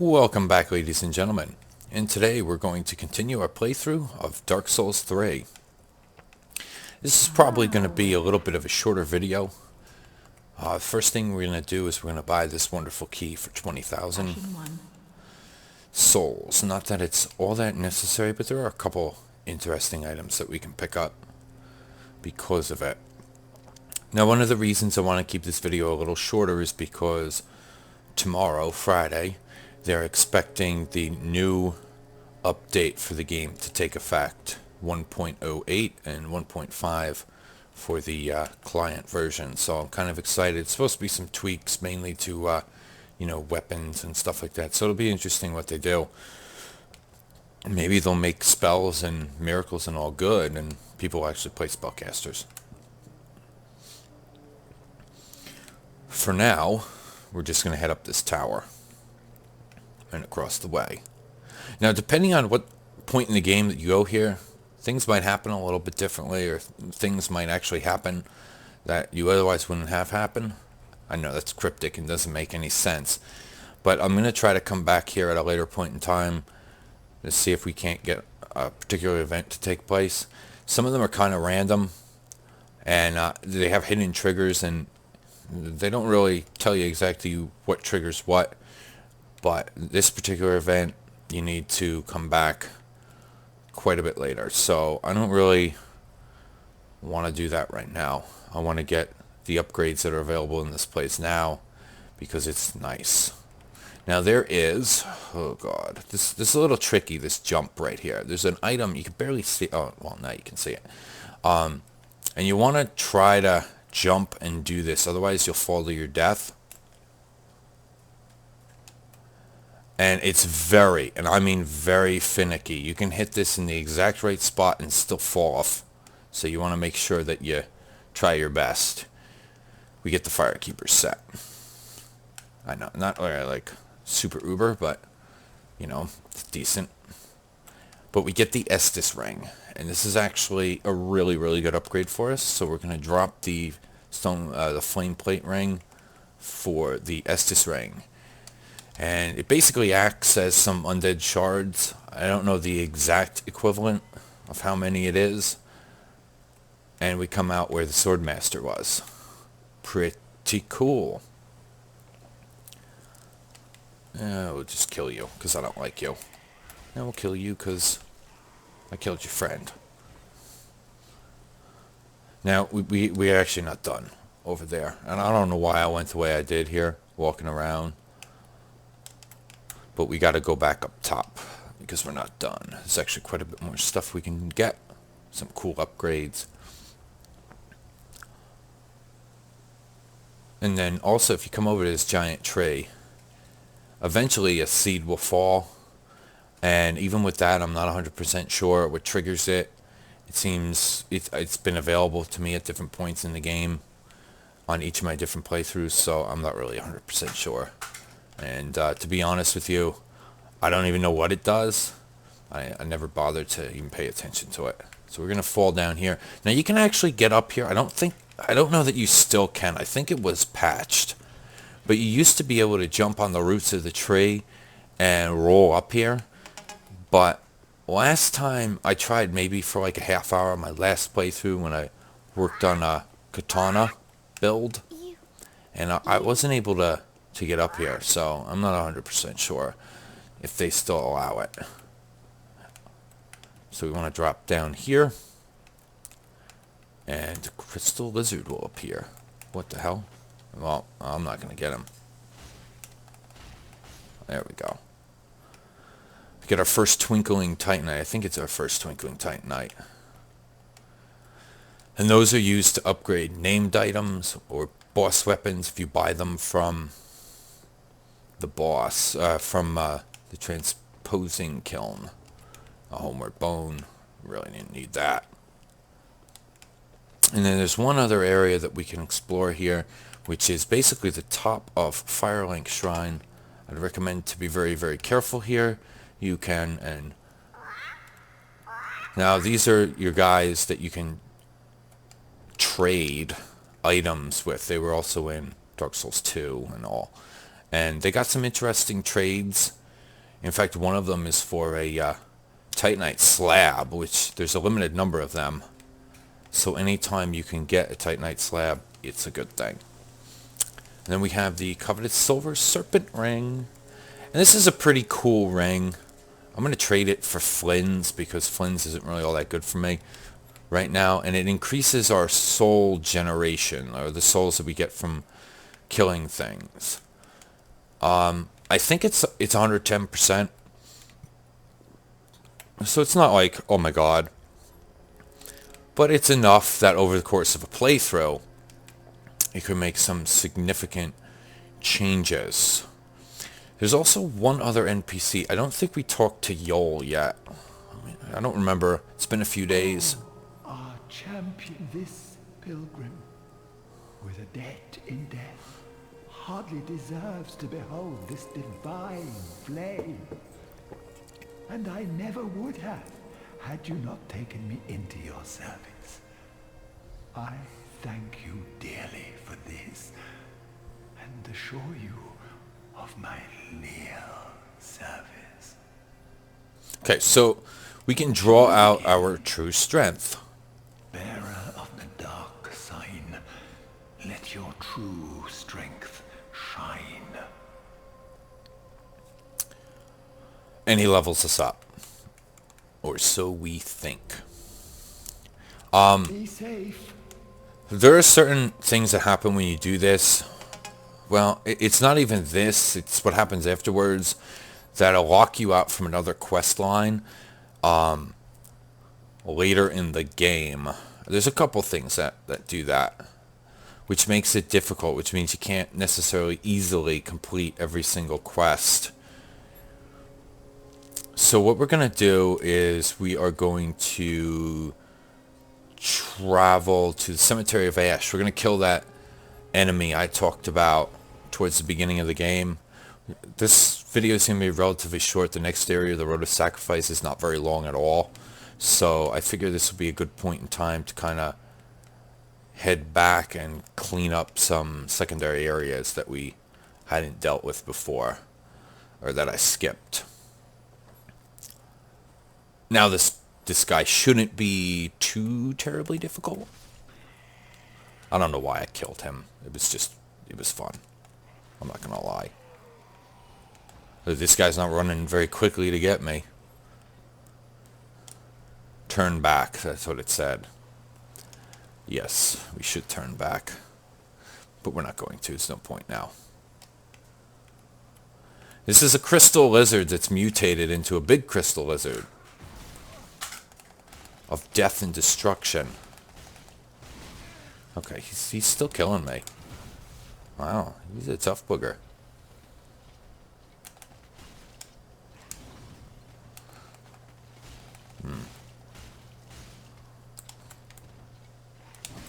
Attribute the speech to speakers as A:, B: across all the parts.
A: Welcome back, ladies and gentlemen, and today we're going to continue our playthrough of Dark Souls 3. This is probably going to be a little bit of a shorter video. First thing we're going to do is we're going to buy this wonderful key for 20,000 souls. Not that it's all that necessary, but there are a couple interesting items that we can pick up because of it. Now, one of the reasons I want to keep this video a little shorter is because tomorrow, Friday, they're expecting the new update for the game to take effect, 1.08 and 1.5 for the client version. So I'm kind of excited. It's supposed to be some tweaks, mainly to weapons and stuff like that. So it'll be interesting what they do. Maybe they'll make spells and miracles and all good, and people will actually play spellcasters. For now, we're just going to head up this tower and across the way. Now, depending on what point in the game that you go here, things might happen a little bit differently, or things might actually happen that you otherwise wouldn't have happen. I know that's cryptic and doesn't make any sense, but I'm going to try to come back here at a later point in time to see if we can't get a particular event to take place. Some of them are kind of random, and they have hidden triggers, and they don't really tell you exactly what triggers what. But this particular event, you need to come back quite a bit later. So I don't really want to do that right now. I want to get the upgrades that are available in this place now because it's nice. Now there is, oh god, this is a little tricky, this jump right here. There's an item, you can barely see, oh, well, now you can see it. And you want to try to jump and do this, otherwise you'll fall to your death. And it's very, and I mean very finicky. You can hit this in the exact right spot and still fall off. So you want to make sure that you try your best. We get the Firekeeper set. I know, not like super uber, but, it's decent. But we get the Estus ring. And this is actually a really, really good upgrade for us. So we're going to drop the the flame plate ring for the Estus ring. And it basically acts as some undead shards. I don't know the exact equivalent of how many it is. And we come out where the Swordmaster was. Pretty cool. We'll just kill you, because I don't like you. And we'll kill you, because I killed your friend. Now, we're actually not done over there. And I don't know why I went the way I did here, walking around. But we got to go back up top because we're not done. There's actually quite a bit more stuff we can get. Some cool upgrades. And then also if you come over to this giant tree, eventually a seed will fall. And even with that, I'm not 100% sure what triggers it. It seems it's been available to me at different points in the game on each of my different playthroughs, so I'm not really 100% sure. And to be honest with you, I don't even know what it does. I never bothered to even pay attention to it. So we're going to fall down here. Now you can actually get up here. I don't know that you still can. I think it was patched. But you used to be able to jump on the roots of the tree and roll up here. But last time I tried, maybe for like a half hour, my last playthrough when I worked on a katana build. And I wasn't able to get up here, so I'm not 100% sure if they still allow it. So we want to drop down here, and the crystal lizard will appear. What the hell? Well, I'm not going to get him. There we go. We get our first Twinkling Titanite. I think it's our first Twinkling Titanite. And those are used to upgrade named items or boss weapons if you buy them from the boss, from the transposing kiln. A homeward bone. Really didn't need that. And then there's one other area that we can explore here, which is basically the top of FIrelink Shrine. I'd recommend to be very, very careful here. You can, and now these are your guys that you can trade items with. They were also in Dark Souls 2 and all. And they got some interesting trades In fact, one of them is for a Titanite slab, which there's a limited number of them. So anytime you can get a Titanite slab, it's a good thing. And then we have the coveted silver serpent ring. And this is a pretty cool ring. I'm going to trade it for Flynn's because Flynn's isn't really all that good for me right now. And it increases our soul generation, or the souls that we get from killing things. I think it's 110%. So it's not like, oh my god. But it's enough that over the course of a playthrough, it could make some significant changes. There's also one other NPC. I don't think we talked to Yol yet. I don't remember. It's been a few days.
B: Our champion, this pilgrim, with a debt in death, hardly deserves to behold this divine flame. And I never would have, had you not taken me into your service. I thank you dearly for this, and assure you of my leal service.
A: Okay, so we can draw out our true strength.
B: Bearer of the dark sign, let your true strength shine.
A: And he levels us up. Or so we think.
B: Be safe.
A: There are certain things that happen when you do this. Well, it's not even this. It's what happens afterwards that'll lock you out from another quest line later in the game. There's a couple things that do that, which makes it difficult, which means you can't necessarily easily complete every single quest. So what we're going to do is we are going to travel to the Cemetery of Ash. We're going to kill that enemy I talked about towards the beginning of the game. This video is going to be relatively short. The next area, the Rotary Sacrifices, is not very long at all. So I figure this will be a good point in time to kind of head back and clean up some secondary areas that we hadn't dealt with before, or that I skipped. Now this guy shouldn't be too terribly difficult. I don't know why I killed him. It was fun. I'm not gonna lie. This guy's not running very quickly to get me. Turn back, that's what it said. Yes, we should turn back. But we're not going to, there's no point now. This is a crystal lizard that's mutated into a big crystal lizard of death and destruction. Okay, he's still killing me. Wow, he's a tough booger.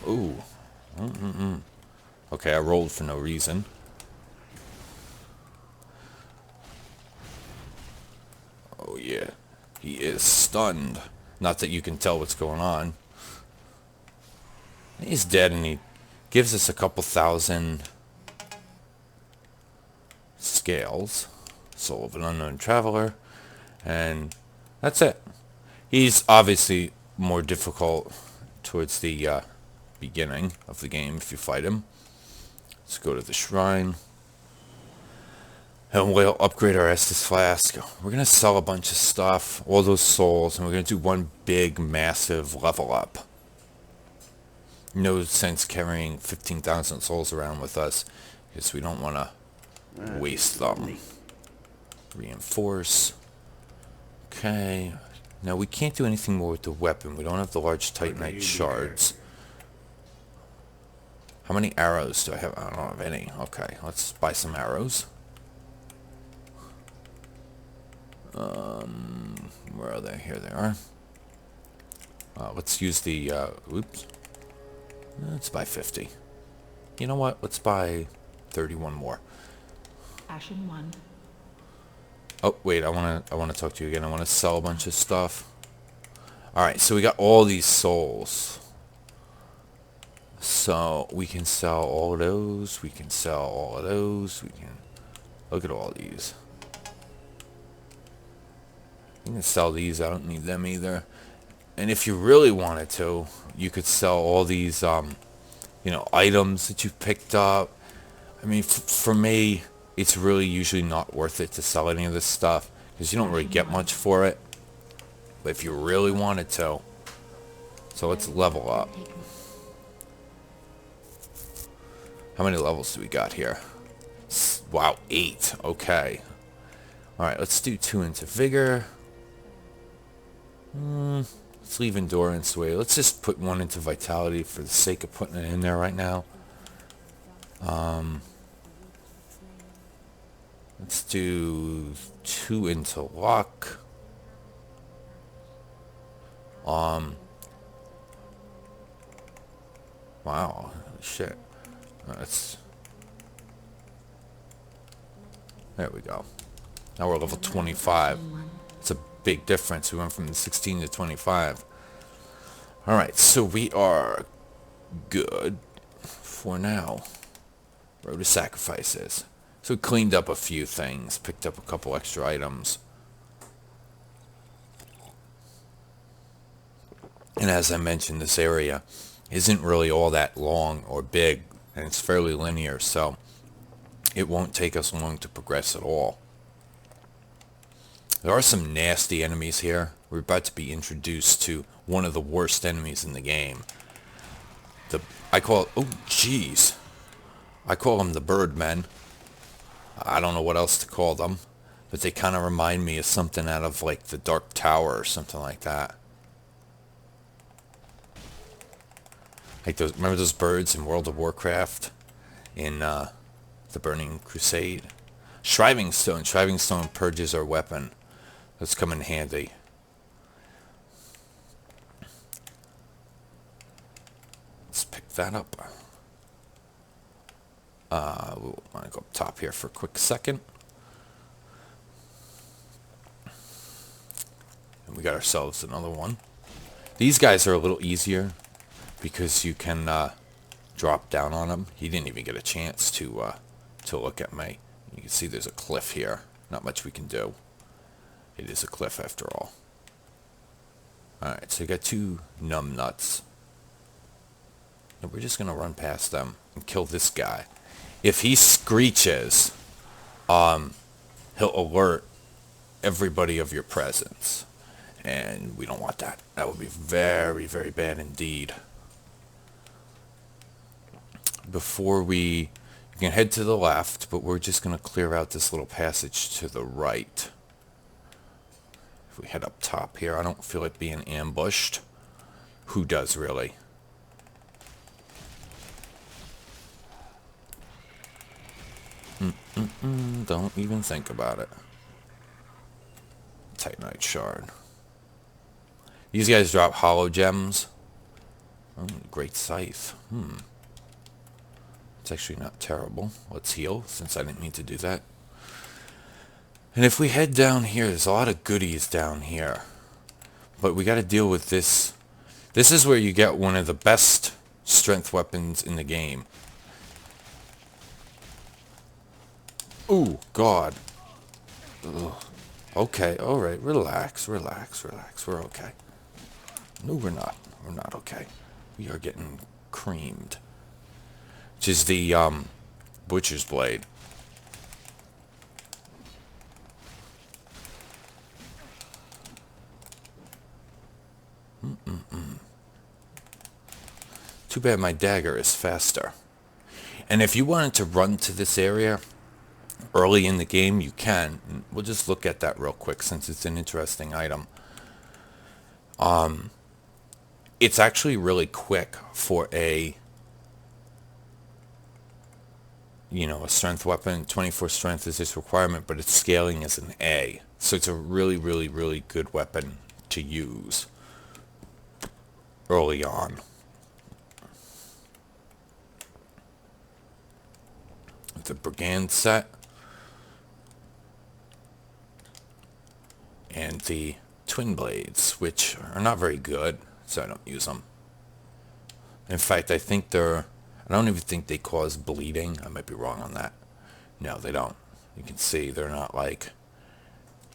A: Ooh. Okay, I rolled for no reason. Oh yeah, he is stunned. Not that you can tell what's going on. He's dead, and he gives us a couple thousand scales. Soul of an unknown traveler. And that's it. He's obviously more difficult towards the beginning of the game if you fight him. Let's go to the shrine. And we'll upgrade our Estus Flask. We're going to sell a bunch of stuff, all those souls, and we're going to do one big, massive level up. No sense carrying 15,000 souls around with us, because we don't want to waste them. Reinforce. Okay. Now, we can't do anything more with the weapon. We don't have the large Titanite shards. How many arrows do I have? I don't have any. Okay, let's buy some arrows. Where are they? Here they are. Let's use the, oops. Let's buy 50. You know what? Let's buy 31 more.
C: Ashen 1.
A: Oh, wait, I wanna talk to you again. I wanna sell a bunch of stuff. Alright, so we got all these souls. So we can sell all of those. We can sell all of those. We can look at all these. You can sell these. I don't need them either. And if you really wanted to, you could sell all these, items that you've picked up. I mean, for me, it's really usually not worth it to sell any of this stuff because you don't really get much for it. But if you really wanted to, so let's level up. How many levels do we got here? Wow, 8. Okay. Alright, let's do 2 into Vigor. Let's leave Endurance away. Let's just put 1 into Vitality for the sake of putting it in there right now. Let's do 2 into Luck. Wow, shit. There we go. Now we're level 25. It's a big difference. We went from 16 to 25. Alright, so we are good for now. Rotary Sacrifices. So we cleaned up a few things. Picked up a couple extra items. And as I mentioned, this area isn't really all that long or big. And it's fairly linear, so it won't take us long to progress at all. There are some nasty enemies here. We're about to be introduced to one of the worst enemies in the game. I call them the Birdmen. I don't know what else to call them, but they kind of remind me of something out of like the Dark Tower or something like that. Like those, remember those birds in World of Warcraft? In the Burning Crusade? Shriving Stone. Shriving Stone purges our weapon. Let's come in handy. Let's pick that up. We'll want to go up top here for a quick second. And we got ourselves another one. These guys are a little easier because you can drop down on them. He didn't even get a chance to look at me. You can see there's a cliff here. Not much we can do. It is a cliff after all. Alright, so you got 2 numb nuts. And we're just going to run past them and kill this guy. If he screeches, he'll alert everybody of your presence. And we don't want that. That would be very, very bad indeed. You can head to the left, but we're just going to clear out this little passage to the right. If we head up top here, I don't feel like being ambushed. Who does, really? Don't even think about it. Titanite Shard. These guys drop hollow gems. Oh, great scythe. It's actually not terrible. Let's heal, since I didn't mean to do that. And if we head down here, there's a lot of goodies down here. But we got to deal with this. This is where you get one of the best strength weapons in the game. Ooh, God. Ugh. Okay, alright, relax. We're okay. No, we're not. We're not okay. We are getting creamed. Which is the, Butcher's Blade. Too bad my dagger is faster. And if you wanted to run to this area early in the game, you can. We'll just look at that real quick since it's an interesting item. It's actually really quick for a strength weapon. 24 strength is its requirement, but its scaling is an A. So it's a really, really, really good weapon to use early on. The Brigand set and the Twin Blades, which are not very good, so I don't use them. In fact, I don't even think they cause bleeding. I might be wrong on that. No, they don't. You can see they're not like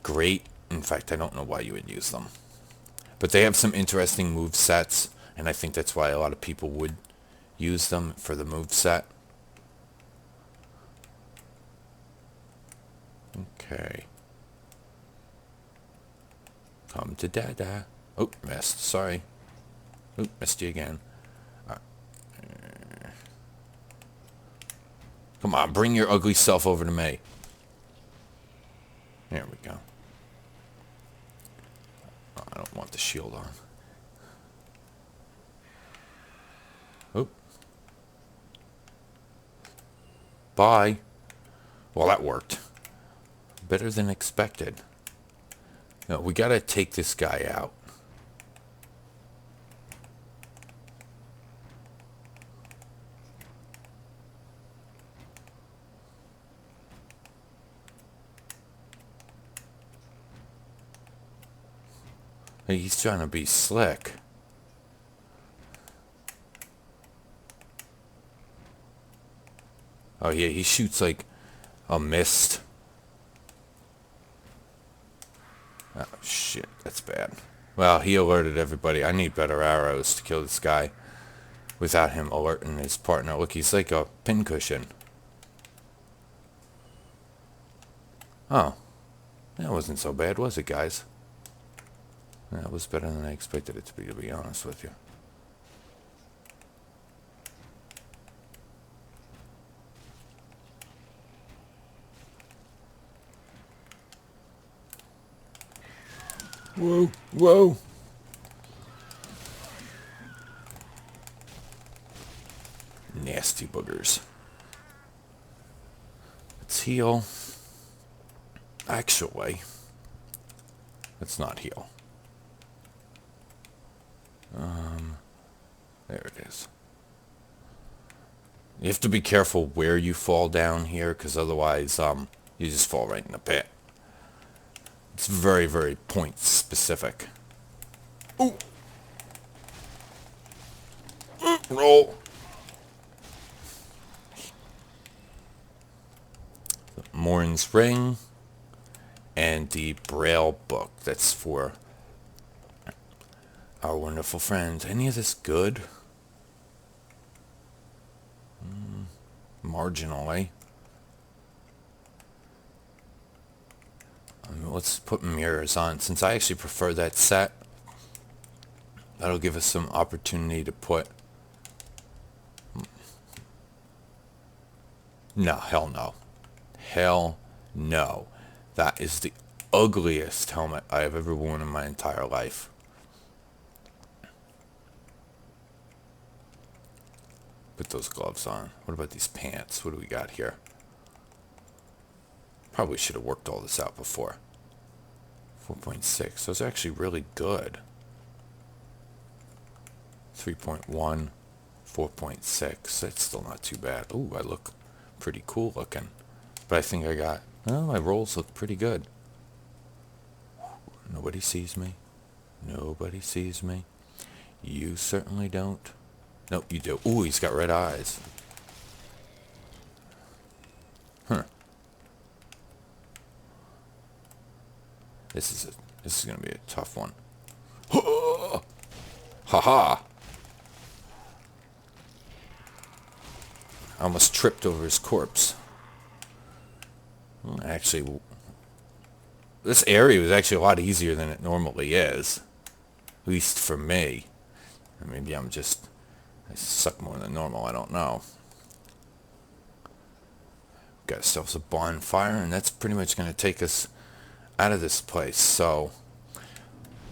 A: great In fact, I don't know why you would use them. But they have some interesting move sets, and I think that's why a lot of people would use them for the move set. Okay. Come to Dada. Oh, missed. Sorry. Oh, missed you again. Come on, bring your ugly self over to me. There we go. Oh, I don't want the shield on. Oh. Bye. Well, that worked. Better than expected. No, we gotta take this guy out. Hey, he's trying to be slick. Oh yeah, he shoots like a mist. Oh shit, that's bad. Well, he alerted everybody. I need better arrows to kill this guy without him alerting his partner. Look, he's like a pincushion. Oh, that wasn't so bad, was it, guys? That was better than I expected it to be honest with you. Whoa, whoa. Nasty boogers. Let's heal. Actually, let's not heal. There it is. You have to be careful where you fall down here, because otherwise, you just fall right in the pit. It's very, very point specific. Ooh! Roll! Morn's Ring and the Braille book. That's for our wonderful friends. Any of this good? Marginally. Let's put mirrors on. Since I actually prefer that set, that'll give us some opportunity to put... No, hell no. Hell no. That is the ugliest helmet I have ever worn in my entire life. Put those gloves on. What about these pants? What do we got here? Probably should have worked all this out before. 4.6. Those are actually really good. 3.1. 4.6. That's still not too bad. Ooh, I look pretty cool looking. But I think I got... Well, my rolls look pretty good. Nobody sees me. Nobody sees me. You certainly don't. Nope, you do. Ooh, he's got red eyes. Huh. This is gonna be a tough one. Ha ha! I almost tripped over his corpse. Actually, this area was actually a lot easier than it normally is. At least for me. Or maybe I suck more than normal, I don't know. Got ourselves a bonfire, and that's pretty much going to take us out of this place. So,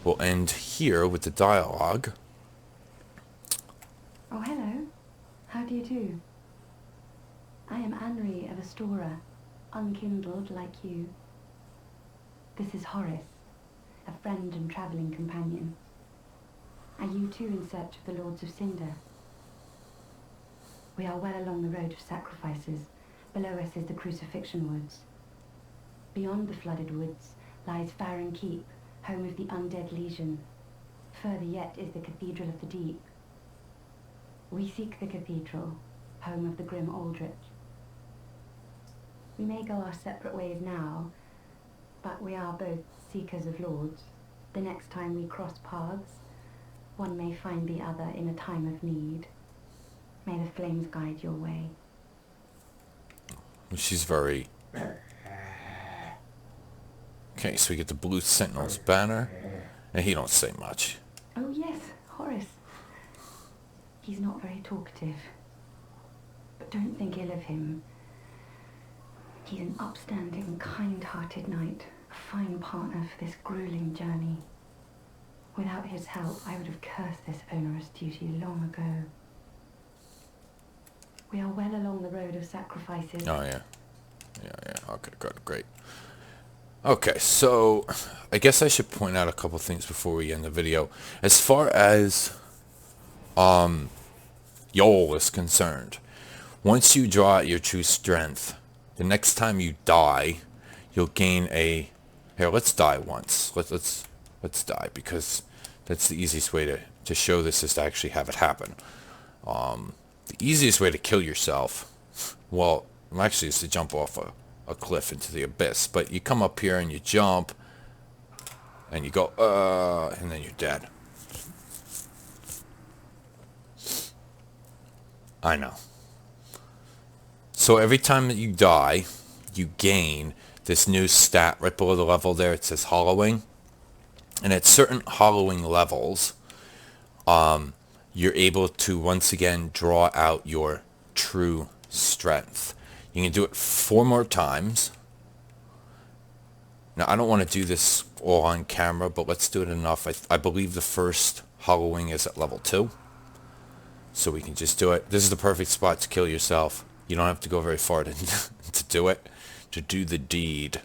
A: we'll end here with the dialogue.
D: Oh, hello. How do you do? I am Anri of Astora, unkindled like you. This is Horace, a friend and travelling companion. Are you too in search of the Lords of Cinder? We are well along the road of sacrifices. Below us is the Crucifixion Woods. Beyond the flooded woods lies FIrelink Keep, home of the undead legion. Further yet is the Cathedral of the Deep. We seek the cathedral, home of the grim Aldrich. We may go our separate ways now, But we are both seekers of lords. The next time we cross paths, one may find the other in a time of need. May the flames guide your way.
A: She's very... Okay, so we get the Blue Sentinel's banner, and he don't say much.
D: Oh yes, Horace. He's not very talkative. But don't think ill of him. He's an upstanding, kind-hearted knight, a fine partner for this grueling journey. Without his help, I would have cursed this onerous duty long ago. We are well along the road of sacrifices.
A: Oh, yeah. Yeah. Okay, good, great. Okay, so I guess I should point out a couple things before we end the video. As far as Yoel is concerned, once you draw out your true strength, the next time you die, you'll gain a... Here, let's die once. Let's die, because that's the easiest way to show this, is to actually have it happen. The easiest way to kill yourself, well, actually, is to jump off a cliff into the abyss. But you come up here and you jump, and you go, and then you're dead. I know. So every time that you die, you gain this new stat right below the level there. It says hollowing. And at certain hollowing levels, you're able to once again draw out your true strength. You can do it 4 more times. Now, I don't want to do this all on camera, but let's do it enough. I believe the first hollowing is at level 2. So we can just do it. This is the perfect spot to kill yourself. You don't have to go very far to do it, to do the deed.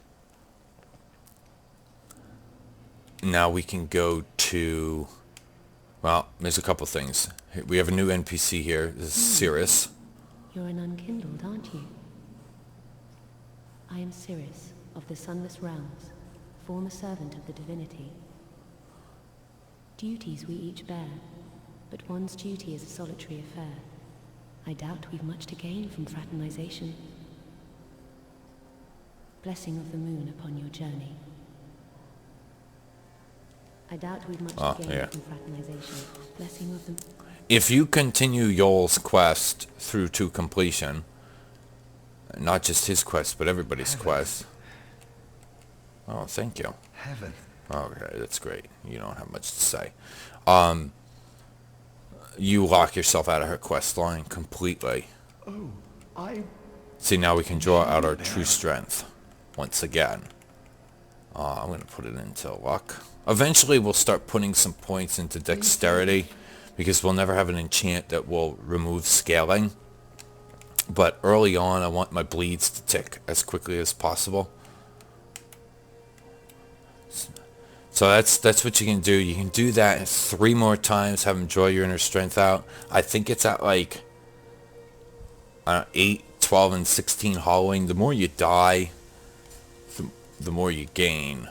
A: Now we can go to... Well, there's a couple things. We have a new NPC here. This is Cirrus.
E: You're an unkindled, aren't you? I am Cirrus, of the Sunless Realms, former servant of the divinity. Duties we each bear, but one's duty is a solitary affair. I doubt we've much to gain from fraternization. Blessing of the moon upon your journey. I doubt we've much to gain from fraternization. Blessing of the...
A: If you continue Yoel's quest through to completion, not just his quest, but everybody's quest. Oh, thank you.
B: Heaven.
A: Okay, that's great. You don't have much to say. You lock yourself out of her quest line completely.
B: Oh,
A: See, now we can draw out our true strength once again. I'm going to put it into luck. Eventually, we'll start putting some points into dexterity, because we'll never have an enchant that will remove scaling. But early on, I want my bleeds to tick as quickly as possible. So that's what you can do. You can do that 3 more times, have them draw your inner strength out. I think it's at like 8, 12, and 16 hollowing. The more you die, the more you gain.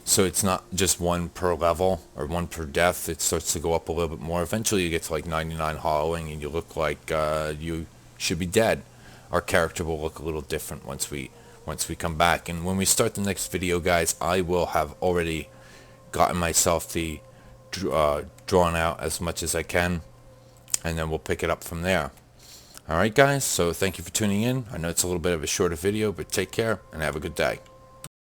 A: So it's not just 1 per level or 1 per death. It starts to go up a little bit more. Eventually you get to like 99 hollowing and you look like you should be dead. Our character will look a little different once we come back. And when we start the next video, guys, I will have already gotten myself the drawn out as much as I can, and then we'll pick it up from there. Alright guys, so thank you for tuning in. I know it's a little bit of a shorter video, but take care and have a good day.